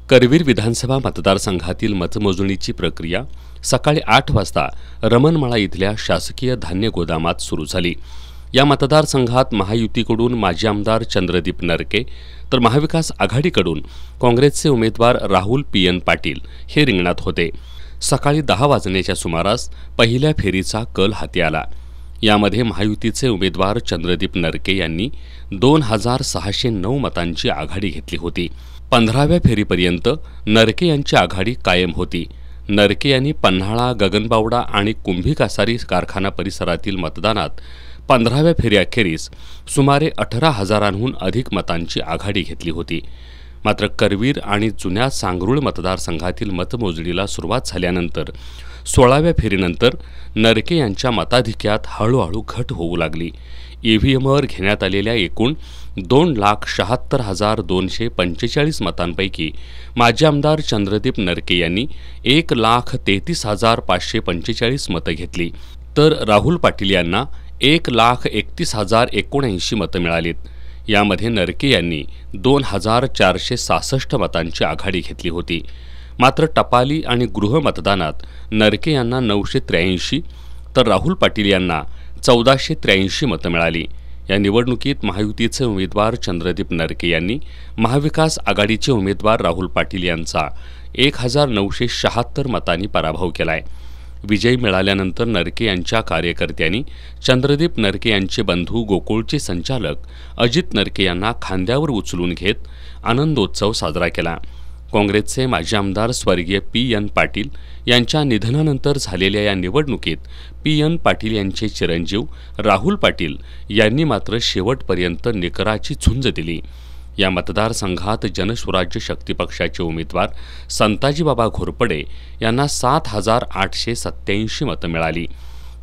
करवीर विधानसभा मतदारसंघातील मतमोजणीची प्रक्रिया सकाळी 8 वाजता रमणमाळा इथल्या शासकीय धान्य गोदामात सुरू झाली। या मतदारसंघात महायुतीकडून माजी आमदार चंद्रदीप नरके तर महाविकास आघाडीकडून काँग्रेसचे उमेदवार राहुल पी.एन. पाटील हे रिंगणात होते। सकाळी 10 वाजण्याच्या सुमारास पहिल्या फेरीचा कल हाती आला। यामध्ये महायुतीचे उमेदवार चंद्रदीप नरके यांनी 2609 मतांची आघाडी घेतली होती। 15व्या फेरीपर्यंत नरके यांची आघाडी कायम होती। नरके यांनी पन्हाळा, गगनबावडा आणि कुंभी कासारी कारखाना परिसरातील मतदानात 15व्या फेरीअखेरीस सुमारे 18,000हून अधिक मतांची आघाडी घेतली होती। मात्र करवीर आणि जुन्या सांगरूळ मतदारसंघातील मतमोजणीला सुरुवात झाल्यानंतर 16व्या फेरीनंतर नरके यांच्या मताधिक्यात हळूहळू घट होऊ लागली। ईव्हीएमवर घेण्यात आलेल्या एकूण 2,76,245 मतांपैकी माजी आमदार चंद्रदीप नरके यांनी 1,33,545 मतं घेतली, तर राहुल पाटील यांना 1,31,079 मतं मिळालीत। यामध्ये नरके यांनी 2,466 मतांची आघाडी घेतली होती। मात्र टपाली आणि गृह मतदानात नरके यांना 983 तर राहुल पाटील यांना 1483 मतं मिळाली। या निवडणुकीत महायुतीचे उमेदवार चंद्रदीप नरके यांनी महाविकास आघाडीचे उमेदवार राहुल पाटील यांचा 1,976 मतांनी पराभव केलाय। विजय मिळाल्यानंतर नरके यांच्या कार्यकर्त्यांनी चंद्रदीप नरके यांचे बंधू गोकुळचे संचालक अजित नरके यांना खांद्यावर उचलून घेत आनंदोत्सव साजरा केला। काँग्रेसचे माजी आमदार स्वर्गीय पी.एन. पाटील यांच्या निधनानंतर झालेल्या या निवडणुकीत पी.एन. पाटील यांचे चिरंजीव राहुल पाटील यांनी मात्र शेवटपर्यंत निकराची झुंज दिली। या मतदारसंघात जनस्वराज्य शक्ती पक्षाचे उमेदवार संताजीबाबा घोरपडे यांना 7,887 मतं मिळाली,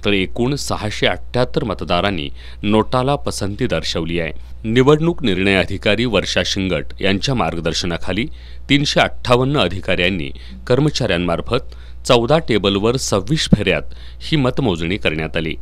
तर एकूण 678 मतदारांनी नोटाला पसंती दर्शवली आहे। निवडणूक निर्णय अधिकारी वर्षा शिंगट यांच्या मार्गदर्शनाखाली 358 अधिकाऱ्यांनी कर्मचाऱ्यांमार्फत 14 टेबलवर 26 फेऱ्यात ही मतमोजणी करण्यात आली।